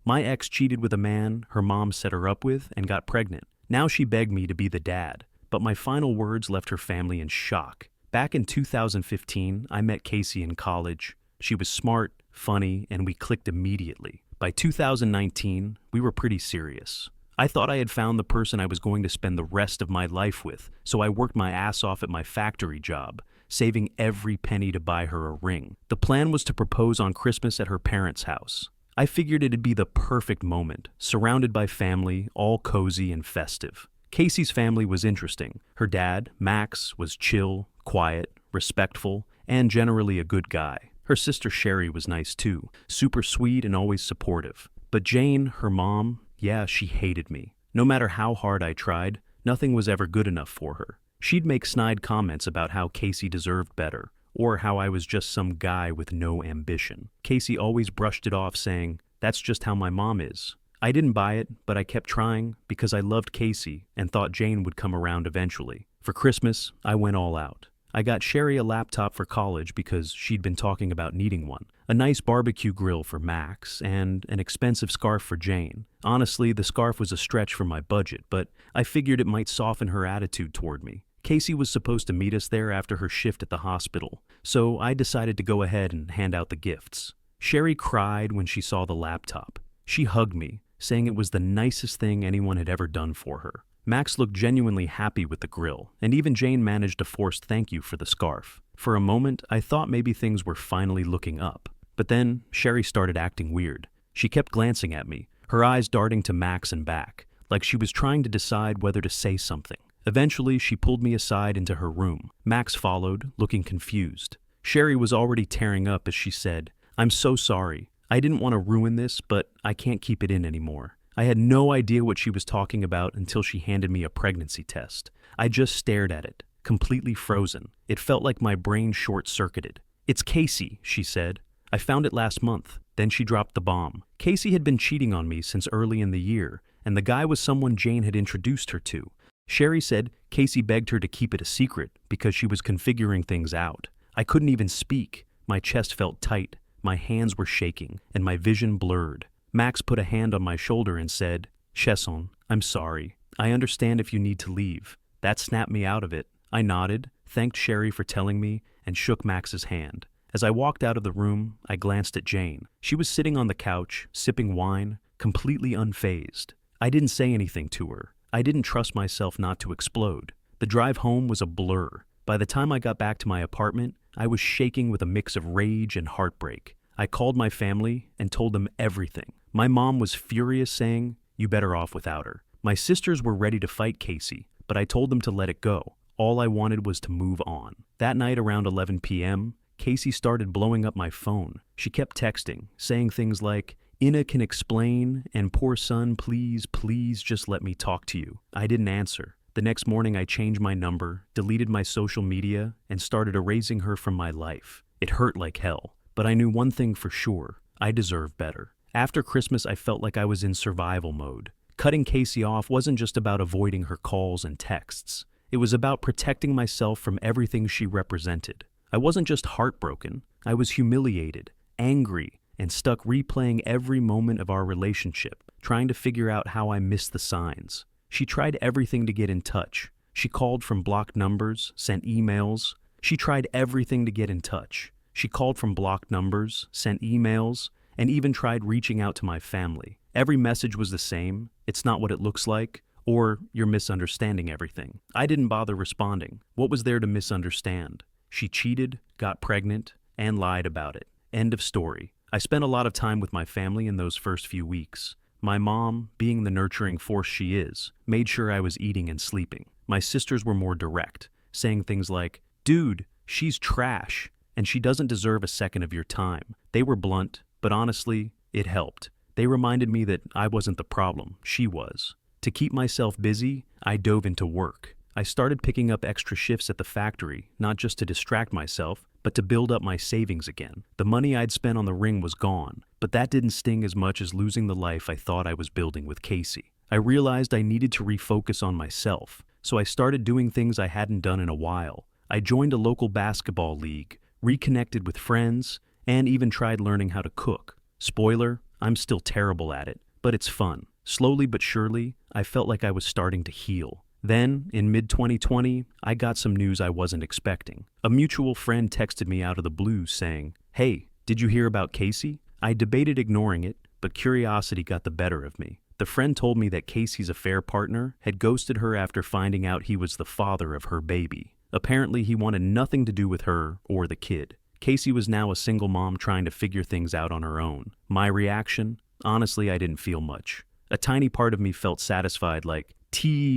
My ex cheated with a man her mom set her up with and got pregnant. Now she begged me to be the dad, but my final words left her family in shock. Back in 2015, I met Casey in college. She was smart, funny, and we clicked immediately. By 2019, we were pretty serious. I thought I had found the person I was going to spend the rest of my life with, so I worked my ass off at my factory job, saving every penny to buy her a ring. The plan was to propose on Christmas at her parents' house. I figured it'd be the perfect moment, surrounded by family, all cozy and festive. Casey's family was interesting. Her dad, Max, was chill, quiet, respectful, and generally a good guy. Her sister Sherry was nice too, super sweet and always supportive. But Jane, her mom, yeah, she hated me. No matter how hard I tried, nothing was ever good enough for her. She'd make snide comments about how Casey deserved better, or how I was just some guy with no ambition. Casey always brushed it off saying, "That's just how my mom is." I didn't buy it, but I kept trying because I loved Casey and thought Jane would come around eventually. For Christmas, I went all out. I got Sherry a laptop for college because she'd been talking about needing one, a nice barbecue grill for Max, and an expensive scarf for Jane. Honestly, the scarf was a stretch for my budget, but I figured it might soften her attitude toward me. Casey was supposed to meet us there after her shift at the hospital, so I decided to go ahead and hand out the gifts. Sherry cried when she saw the laptop. She hugged me, saying it was the nicest thing anyone had ever done for her. Max looked genuinely happy with the grill, and even Jane managed a forced thank you for the scarf. For a moment, I thought maybe things were finally looking up. But then, Sherry started acting weird. She kept glancing at me, her eyes darting to Max and back, like she was trying to decide whether to say something. Eventually, she pulled me aside into her room. Max followed, looking confused. Sherry was already tearing up as she said, "I'm so sorry. I didn't want to ruin this, but I can't keep it in anymore." I had no idea what she was talking about until she handed me a pregnancy test. I just stared at it, completely frozen. It felt like my brain short-circuited. "It's Casey," she said. "I found it last month." Then she dropped the bomb. Casey had been cheating on me since early in the year, and the guy was someone Jane had introduced her to. Sherry said Casey begged her to keep it a secret because she was configuring things out. I couldn't even speak. My chest felt tight, my hands were shaking, and my vision blurred. Max put a hand on my shoulder and said, "Chesson, I'm sorry. I understand if you need to leave." That snapped me out of it. I nodded, thanked Sherry for telling me, and shook Max's hand. As I walked out of the room, I glanced at Jane. She was sitting on the couch, sipping wine, completely unfazed. I didn't say anything to her. I didn't trust myself not to explode. The drive home was a blur. By the time I got back to my apartment, I was shaking with a mix of rage and heartbreak. I called my family and told them everything. My mom was furious, saying, "You better off without her." My sisters were ready to fight Casey, but I told them to let it go. All I wanted was to move on. That night around 11 p.m., Casey started blowing up my phone. She kept texting, saying things like, "Ina can explain," and "Poor son, please, please just let me talk to you." I didn't answer. The next morning I changed my number, deleted my social media, and started erasing her from my life. It hurt like hell, but I knew one thing for sure: I deserved better. After Christmas, I felt like I was in survival mode. Cutting Casey off wasn't just about avoiding her calls and texts. It was about protecting myself from everything she represented. I wasn't just heartbroken. I was humiliated, angry, and stuck replaying every moment of our relationship, trying to figure out how I missed the signs. She tried everything to get in touch. She called from blocked numbers, sent emails. She tried everything to get in touch. She called from blocked numbers, sent emails, and even tried reaching out to my family. Every message was the same: "It's not what it looks like," or "You're misunderstanding everything." I didn't bother responding. What was there to misunderstand? She cheated, got pregnant, and lied about it. End of story. I spent a lot of time with my family in those first few weeks. My mom, being the nurturing force she is, made sure I was eating and sleeping. My sisters were more direct, saying things like, "Dude, she's trash, and she doesn't deserve a second of your time." They were blunt, but honestly, it helped. They reminded me that I wasn't the problem, she was. To keep myself busy, I dove into work. I started picking up extra shifts at the factory, not just to distract myself, but to build up my savings again. The money I'd spent on the ring was gone, but that didn't sting as much as losing the life I thought I was building with Casey. I realized I needed to refocus on myself, so I started doing things I hadn't done in a while. I joined a local basketball league, reconnected with friends, and even tried learning how to cook. Spoiler, I'm still terrible at it, but it's fun. Slowly but surely, I felt like I was starting to heal. Then, in mid-2020, I got some news I wasn't expecting. A mutual friend texted me out of the blue saying, "Hey, did you hear about Casey?" I debated ignoring it, but curiosity got the better of me. The friend told me that Casey's affair partner had ghosted her after finding out he was the father of her baby. Apparently, he wanted nothing to do with her or the kid. Casey was now a single mom trying to figure things out on her own. My reaction? Honestly, I didn't feel much. A tiny part of me felt satisfied, like,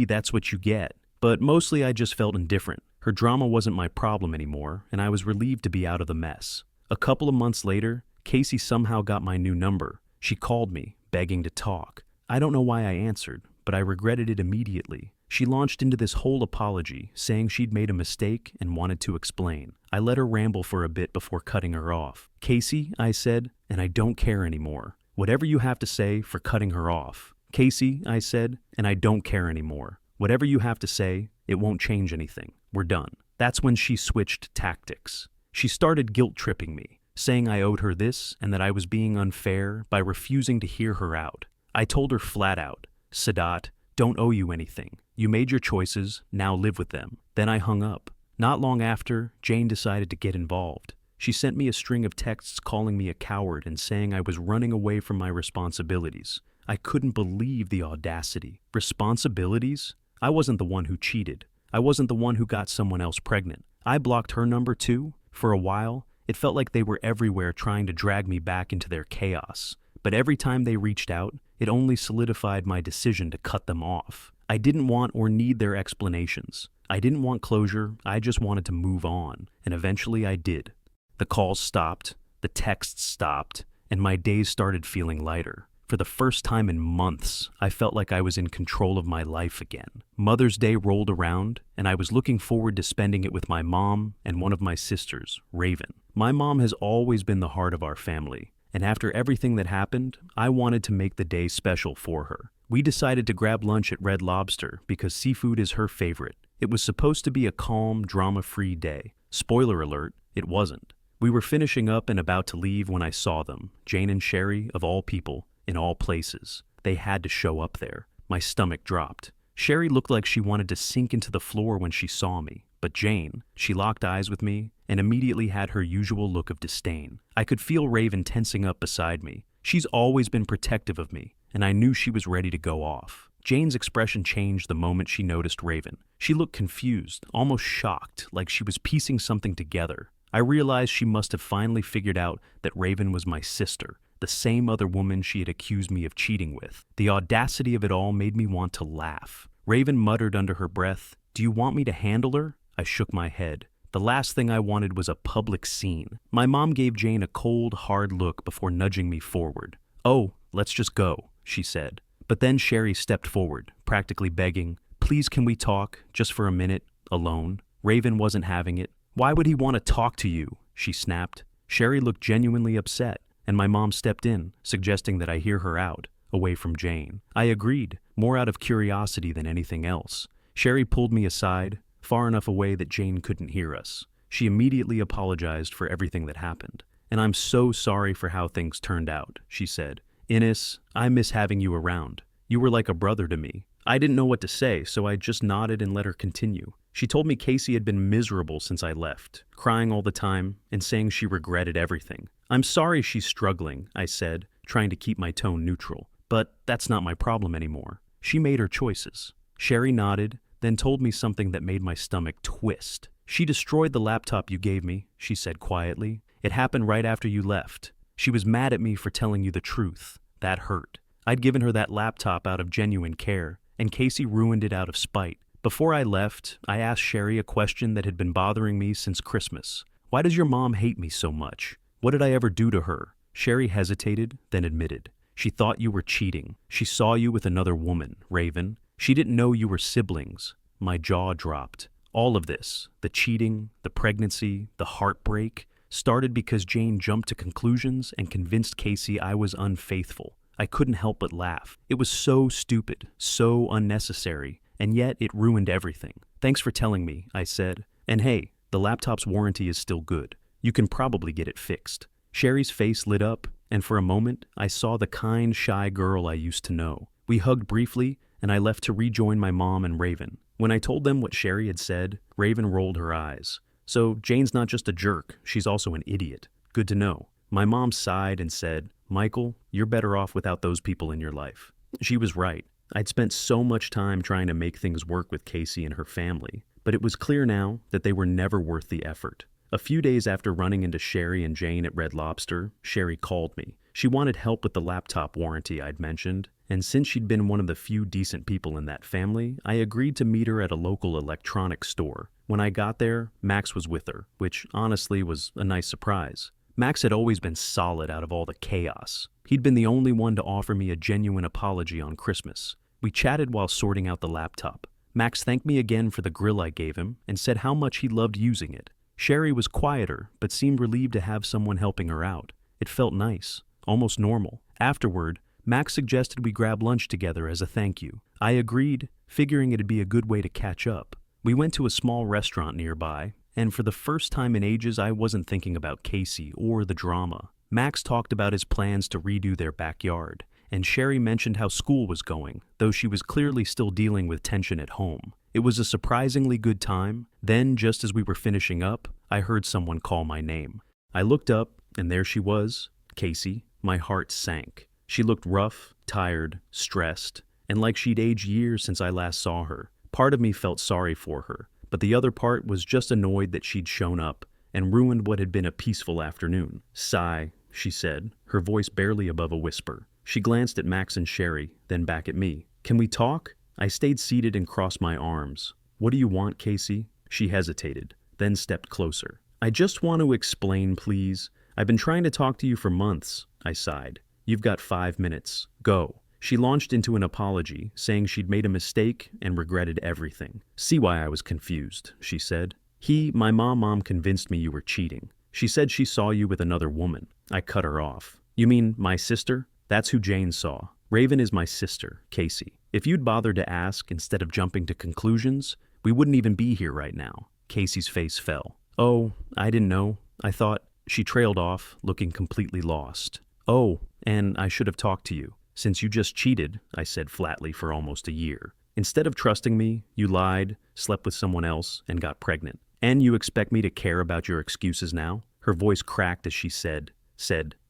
that's what you get. But mostly I just felt indifferent. Her drama wasn't my problem anymore, and I was relieved to be out of the mess. A couple of months later, Casey somehow got my new number. She called me, begging to talk. I don't know why I answered, but I regretted it immediately. She launched into this whole apology, saying she'd made a mistake and wanted to explain. I let her ramble for a bit before cutting her off. "Casey," I said, "and I don't care anymore. Whatever you have to say for cutting her off." "Casey," I said, "and I don't care anymore. Whatever you have to say, it won't change anything. We're done." That's when she switched tactics. She started guilt-tripping me, saying I owed her this and that I was being unfair by refusing to hear her out. I told her flat out, "Sadat, don't owe you anything. You made your choices, now live with them." Then I hung up. Not long after, Jane decided to get involved. She sent me a string of texts calling me a coward and saying I was running away from my responsibilities. I couldn't believe the audacity. Responsibilities? I wasn't the one who cheated. I wasn't the one who got someone else pregnant. I blocked her number too. For a while, it felt like they were everywhere trying to drag me back into their chaos. But every time they reached out, it only solidified my decision to cut them off. I didn't want or need their explanations. I didn't want closure, I just wanted to move on, and eventually I did. The calls stopped, the texts stopped, and my days started feeling lighter. For the first time in months, I felt like I was in control of my life again. Mother's Day rolled around, and I was looking forward to spending it with my mom and one of my sisters, Raven. My mom has always been the heart of our family, and after everything that happened, I wanted to make the day special for her. We decided to grab lunch at Red Lobster because seafood is her favorite. It was supposed to be a calm, drama-free day. Spoiler alert, it wasn't. We were finishing up and about to leave when I saw them, Jane and Sherry, of all people, in all places. They had to show up there. My stomach dropped. Sherry looked like she wanted to sink into the floor when she saw me, but Jane, she locked eyes with me and immediately had her usual look of disdain. I could feel Raven tensing up beside me. She's always been protective of me, and I knew she was ready to go off. Jane's expression changed the moment she noticed Raven. She looked confused, almost shocked, like she was piecing something together. I realized she must have finally figured out that Raven was my sister, the same other woman she had accused me of cheating with. The audacity of it all made me want to laugh. Raven muttered under her breath, "Do you want me to handle her?" I shook my head. The last thing I wanted was a public scene. My mom gave Jane a cold, hard look before nudging me forward. "Oh, let's just go," she said. But then Sherry stepped forward, practically begging, "Please can we talk, just for a minute, alone?" Raven wasn't having it. "Why would he want to talk to you?" she snapped. Sherry looked genuinely upset, and my mom stepped in, suggesting that I hear her out, away from Jane. I agreed, more out of curiosity than anything else. Sherry pulled me aside, far enough away that Jane couldn't hear us. She immediately apologized for everything that happened. "And I'm so sorry for how things turned out," she said. "Innes, I miss having you around. You were like a brother to me." I didn't know what to say, so I just nodded and let her continue. She told me Casey had been miserable since I left, crying all the time and saying she regretted everything. "I'm sorry she's struggling," I said, trying to keep my tone neutral. "But that's not my problem anymore. She made her choices." Sherry nodded, then told me something that made my stomach twist. "She destroyed the laptop you gave me," she said quietly. "It happened right after you left. She was mad at me for telling you the truth. That hurt. I'd given her that laptop out of genuine care, and Casey ruined it out of spite. Before I left, I asked Sherry a question that had been bothering me since Christmas. Why does your mom hate me so much? What did I ever do to her?" Sherry hesitated, then admitted. "She thought you were cheating. She saw you with another woman, Raven. She didn't know you were siblings." My jaw dropped. All of this, the cheating, the pregnancy, the heartbreak, started because Jane jumped to conclusions and convinced Casey I was unfaithful. I couldn't help but laugh. It was so stupid, so unnecessary, and yet it ruined everything. "Thanks for telling me," I said. "And hey, the laptop's warranty is still good. You can probably get it fixed." Sherry's face lit up, and for a moment, I saw the kind, shy girl I used to know. We hugged briefly, and I left to rejoin my mom and Raven. When I told them what Sherry had said, Raven rolled her eyes. So Jane's not just a jerk, she's also an idiot. Good to know. My mom sighed and said, Michael, you're better off without those people in your life. She was right. I'd spent so much time trying to make things work with Casey and her family, but it was clear now that they were never worth the effort. A few days after running into Sherry and Jane at Red Lobster, Sherry called me. She wanted help with the laptop warranty I'd mentioned, and since she'd been one of the few decent people in that family, I agreed to meet her at a local electronics store. When I got there, Max was with her, which honestly was a nice surprise. Max had always been solid out of all the chaos. He'd been the only one to offer me a genuine apology on Christmas. We chatted while sorting out the laptop. Max thanked me again for the grill I gave him and said how much he loved using it. Sherry was quieter, but seemed relieved to have someone helping her out. It felt nice, almost normal. Afterward, Max suggested we grab lunch together as a thank you. I agreed, figuring it'd be a good way to catch up. We went to a small restaurant nearby, and for the first time in ages I wasn't thinking about Casey or the drama. Max talked about his plans to redo their backyard, and Sherry mentioned how school was going, though she was clearly still dealing with tension at home. It was a surprisingly good time. Then, just as we were finishing up, I heard someone call my name. I looked up, and there she was, Casey. My heart sank. She looked rough, tired, stressed, and like she'd aged years since I last saw her. Part of me felt sorry for her, but the other part was just annoyed that she'd shown up and ruined what had been a peaceful afternoon. Sigh, she said, her voice barely above a whisper. She glanced at Max and Sherry, then back at me. Can we talk? I stayed seated and crossed my arms. What do you want, Casey? She hesitated, then stepped closer. I just want to explain, please. I've been trying to talk to you for months, I sighed. You've got 5 minutes. Go. She launched into an apology, saying she'd made a mistake and regretted everything. See why I was confused, she said. My mom convinced me you were cheating. She said she saw you with another woman. I cut her off. You mean my sister? That's who Jane saw. Raven is my sister, Casey. If you'd bothered to ask instead of jumping to conclusions, we wouldn't even be here right now. Casey's face fell. Oh, I didn't know. I thought. She trailed off, looking completely lost. Oh, and I should have talked to you. Since you just cheated, I said flatly for almost a year. Instead of trusting me, you lied, slept with someone else, and got pregnant. And you expect me to care about your excuses now? Her voice cracked as she said,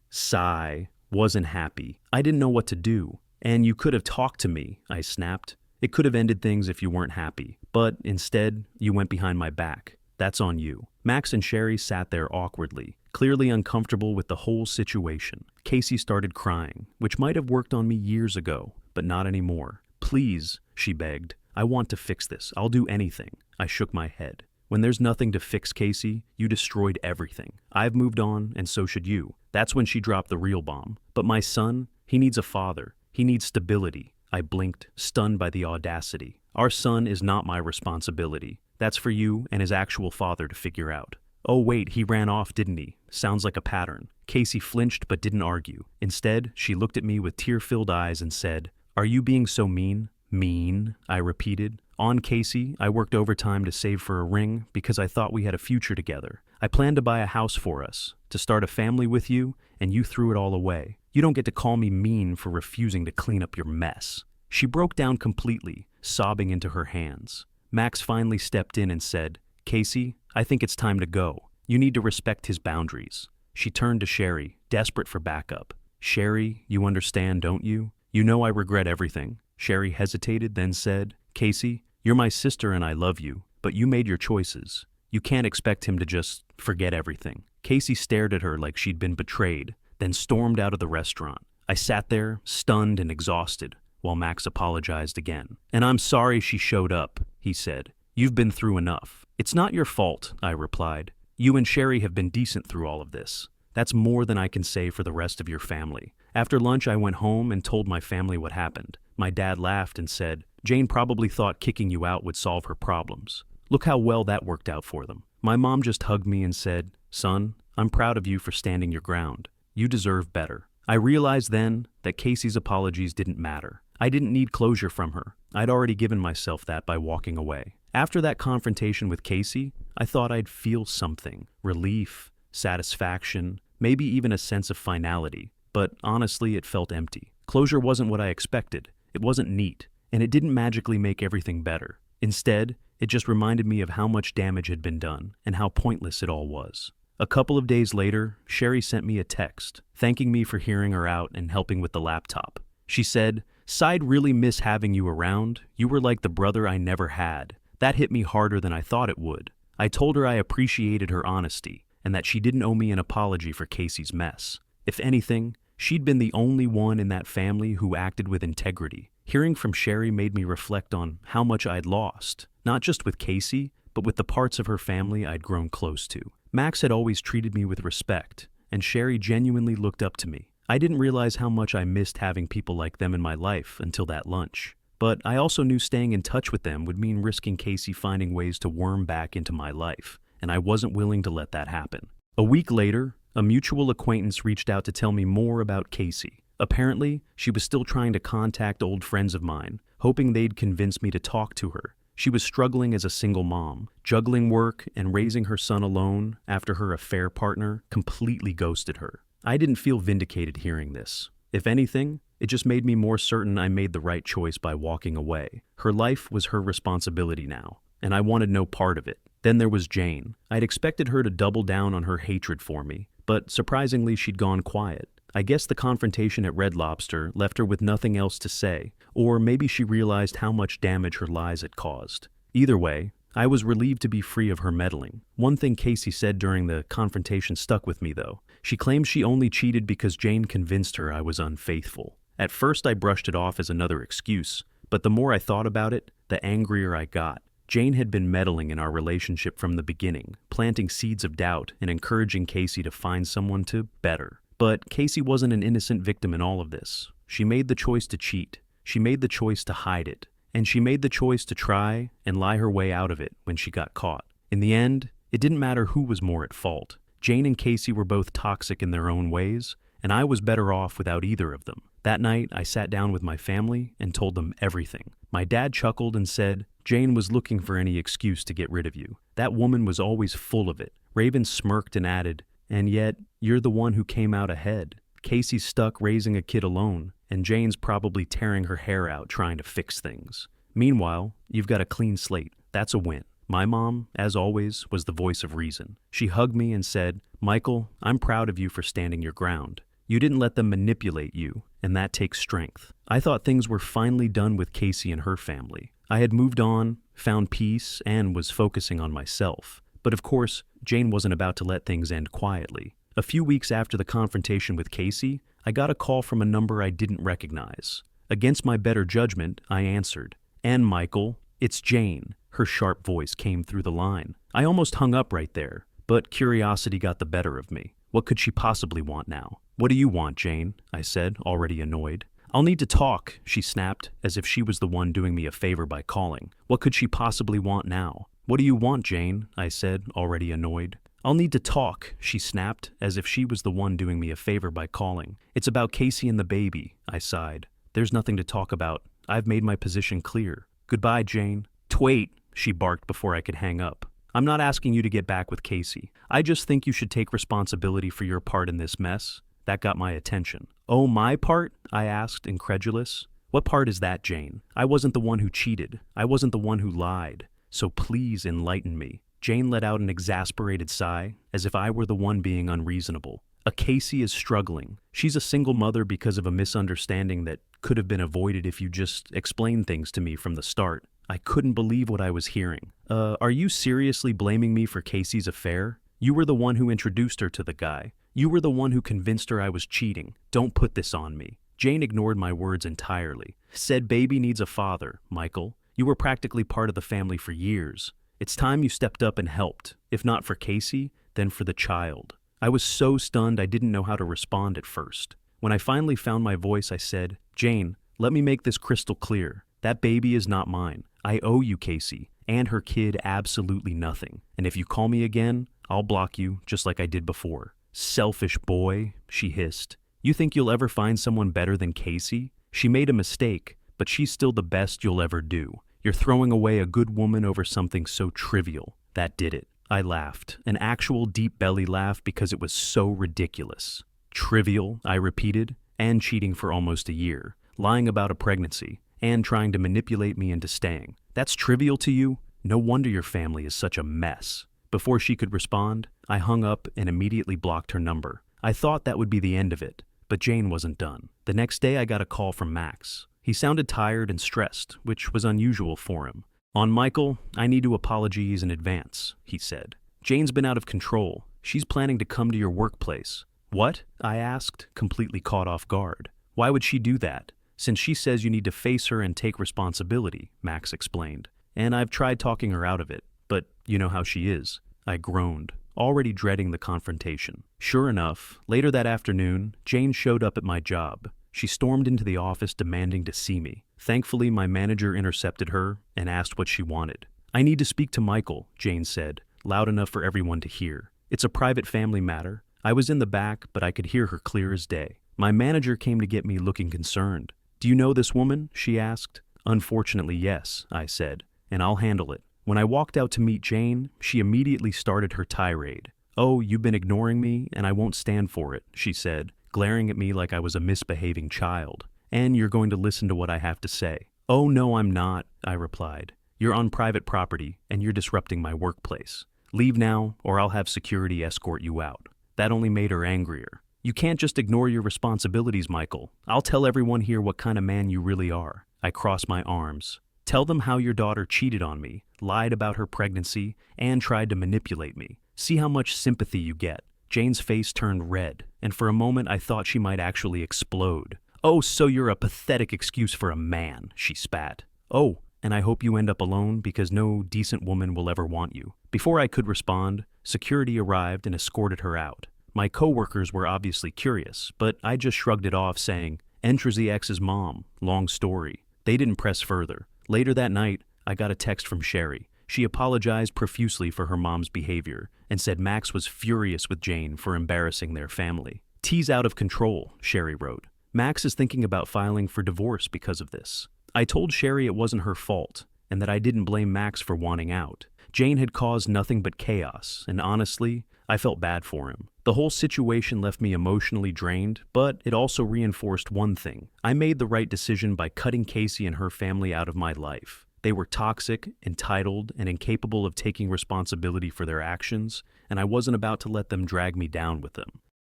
sigh, wasn't happy. I didn't know what to do. And you could have talked to me, I snapped. It could have ended things if you weren't happy. But instead, you went behind my back. That's on you. Max and Sherry sat there awkwardly, clearly uncomfortable with the whole situation. Casey started crying, which might have worked on me years ago, but not anymore. Please, she begged. I want to fix this. I'll do anything. I shook my head. When there's nothing to fix, Casey, you destroyed everything. I've moved on, and so should you. That's when she dropped the real bomb. But my son, he needs a father. He needs stability. I blinked, stunned by the audacity. Our son is not my responsibility. That's for you and his actual father to figure out. Oh wait, he ran off, didn't he? Sounds like a pattern. Casey flinched but didn't argue. Instead, she looked at me with tear-filled eyes and said, Are you being so mean? Mean, I repeated. On Casey, I worked overtime to save for a ring because I thought we had a future together. I planned to buy a house for us, to start a family with you, and you threw it all away. You don't get to call me mean for refusing to clean up your mess. She broke down completely, sobbing into her hands. Max finally stepped in and said, Casey, I think it's time to go. You need to respect his boundaries. She turned to Sherry, desperate for backup. Sherry, you understand, don't you? You know I regret everything. Sherry hesitated, then said, Casey, you're my sister and I love you, but you made your choices. You can't expect him to just forget everything. Casey stared at her like she'd been betrayed, then stormed out of the restaurant. I sat there, stunned and exhausted, while Max apologized again. And I'm sorry she showed up, he said. You've been through enough. It's not your fault, I replied. You and Sherry have been decent through all of this. That's more than I can say for the rest of your family. After lunch, I went home and told my family what happened. My dad laughed and said, Jane probably thought kicking you out would solve her problems. Look how well that worked out for them. My mom just hugged me and said, Son, I'm proud of you for standing your ground. You deserve better. I realized then that Casey's apologies didn't matter. I didn't need closure from her. I'd already given myself that by walking away. After that confrontation with Casey, I thought I'd feel something. Relief, satisfaction, maybe even a sense of finality. but honestly, it felt empty. Closure wasn't what I expected. It wasn't neat, and it didn't magically make everything better. Instead, it just reminded me of how much damage had been done and how pointless it all was. A couple of days later, Sherry sent me a text, thanking me for hearing her out and helping with the laptop. She said, "I'd really miss having you around. You were like the brother I never had. That hit me harder than I thought it would." I told her I appreciated her honesty and that she didn't owe me an apology for Casey's mess. If anything, she'd been the only one in that family who acted with integrity. Hearing from Sherry made me reflect on how much I'd lost, not just with Casey, but with the parts of her family I'd grown close to. Max had always treated me with respect, and Sherry genuinely looked up to me. I didn't realize how much I missed having people like them in my life until that lunch. But I also knew staying in touch with them would mean risking Casey finding ways to worm back into my life, and I wasn't willing to let that happen. A week later, a mutual acquaintance reached out to tell me more about Casey. Apparently, she was still trying to contact old friends of mine, hoping they'd convince me to talk to her. She was struggling as a single mom, juggling work and raising her son alone after her affair partner completely ghosted her. I didn't feel vindicated hearing this. If anything, it just made me more certain I made the right choice by walking away. Her life was her responsibility now, and I wanted no part of it. Then there was Jane. I'd expected her to double down on her hatred for me, but surprisingly she'd gone quiet. I guess the confrontation at Red Lobster left her with nothing else to say, or maybe she realized how much damage her lies had caused. Either way, I was relieved to be free of her meddling. One thing Casey said during the confrontation stuck with me, though. She claimed she only cheated because Jane convinced her I was unfaithful. At first, I brushed it off as another excuse, but the more I thought about it, the angrier I got. Jane had been meddling in our relationship from the beginning, planting seeds of doubt and encouraging Casey to find someone to better. But Casey wasn't an innocent victim in all of this. She made the choice to cheat. She made the choice to hide it. And she made the choice to try and lie her way out of it when she got caught. In the end, it didn't matter who was more at fault. Jane and Casey were both toxic in their own ways, and I was better off without either of them. That night, I sat down with my family and told them everything. My dad chuckled and said, "Jane was looking for any excuse to get rid of you. That woman was always full of it." Raven smirked and added, "And yet, you're the one who came out ahead. Casey's stuck raising a kid alone, and Jane's probably tearing her hair out trying to fix things. Meanwhile, you've got a clean slate. That's a win." My mom, as always, was the voice of reason. She hugged me and said, "Michael, I'm proud of you for standing your ground. You didn't let them manipulate you, and that takes strength." I thought things were finally done with Casey and her family. I had moved on, found peace, and was focusing on myself. But of course, Jane wasn't about to let things end quietly. A few weeks after the confrontation with Casey, I got a call from a number I didn't recognize. Against my better judgment, I answered. "And Michael, it's Jane." Her sharp voice came through the line. I almost hung up right there, but curiosity got the better of me. What could she possibly want now? "What do you want, Jane?" I said, already annoyed. "I'll need to talk," she snapped, as if she was the one doing me a favor by calling. What could she possibly want now? "What do you want, Jane?" I said, already annoyed. "I'll need to talk," she snapped, as if she was the one doing me a favor by calling. "It's about Casey and the baby," I sighed. "There's nothing to talk about. I've made my position clear. Goodbye, Jane." "Twait," she barked before I could hang up. "I'm not asking you to get back with Casey. I just think you should take responsibility for your part in this mess." That got my attention. "Oh, my part?" I asked, incredulous. "What part is that, Jane? I wasn't the one who cheated. I wasn't the one who lied. So please enlighten me." Jane let out an exasperated sigh, as if I were the one being unreasonable. "A Casey is struggling. She's a single mother because of a misunderstanding that could have been avoided if you just explained things to me from the start." I couldn't believe what I was hearing. Are you seriously blaming me for Casey's affair? You were the one who introduced her to the guy. You were the one who convinced her I was cheating. Don't put this on me." Jane ignored my words entirely. "Said baby needs a father, Michael. You were practically part of the family for years. It's time you stepped up and helped. If not for Casey, then for the child." I was so stunned I didn't know how to respond at first. When I finally found my voice, I said, "Jane, let me make this crystal clear. That baby is not mine. I owe you Casey, and her kid absolutely nothing. And if you call me again, I'll block you just like I did before." "Selfish boy," she hissed. "You think you'll ever find someone better than Casey? She made a mistake, but she's still the best you'll ever do. You're throwing away a good woman over something so trivial." That did it. I laughed, an actual deep belly laugh because it was so ridiculous. Trivial, I repeated, and cheating for almost a year, lying about a pregnancy, and trying to manipulate me into staying. That's trivial to you? No wonder your family is such a mess. Before she could respond, I hung up and immediately blocked her number. I thought that would be the end of it, but Jane wasn't done. The next day I got a call from Max. He sounded tired and stressed, which was unusual for him. "On Michael, I need to apologize in advance," he said. "Jane's been out of control. She's planning to come to your workplace." "What?" I asked, completely caught off guard. "Why would she do that?" "Since she says you need to face her and take responsibility," Max explained. "And I've tried talking her out of it, but you know how she is." I groaned, already dreading the confrontation. Sure enough, later that afternoon, Jane showed up at my job. She stormed into the office demanding to see me. Thankfully, my manager intercepted her and asked what she wanted. "I need to speak to Michael," Jane said, loud enough for everyone to hear. "It's a private family matter." I was in the back, but I could hear her clear as day. My manager came to get me looking concerned. "Do you know this woman?" she asked. "Unfortunately, yes," I said, "and I'll handle it." When I walked out to meet Jane, she immediately started her tirade. "Oh, you've been ignoring me, and I won't stand for it," she said, glaring at me like I was a misbehaving child. "And you're going to listen to what I have to say." "Oh, no, I'm not," I replied. "You're on private property, and you're disrupting my workplace. Leave now, or I'll have security escort you out." That only made her angrier. "You can't just ignore your responsibilities, Michael. I'll tell everyone here what kind of man you really are." I crossed my arms. "Tell them how your daughter cheated on me, lied about her pregnancy, and tried to manipulate me. See how much sympathy you get." Jane's face turned red, and for a moment I thought she might actually explode. "Oh, so you're a pathetic excuse for a man," she spat. "Oh, and I hope you end up alone because no decent woman will ever want you." Before I could respond, security arrived and escorted her out. My coworkers were obviously curious, but I just shrugged it off saying, "Enter the ex's mom, long story." They didn't press further. Later that night, I got a text from Sherry. She apologized profusely for her mom's behavior and said Max was furious with Jane for embarrassing their family. "T's out of control," Sherry wrote. "Max is thinking about filing for divorce because of this." I told Sherry it wasn't her fault and that I didn't blame Max for wanting out. Jane had caused nothing but chaos, and honestly, I felt bad for him. The whole situation left me emotionally drained, but it also reinforced one thing. I made the right decision by cutting Casey and her family out of my life. They were toxic, entitled, and incapable of taking responsibility for their actions, and I wasn't about to let them drag me down with them.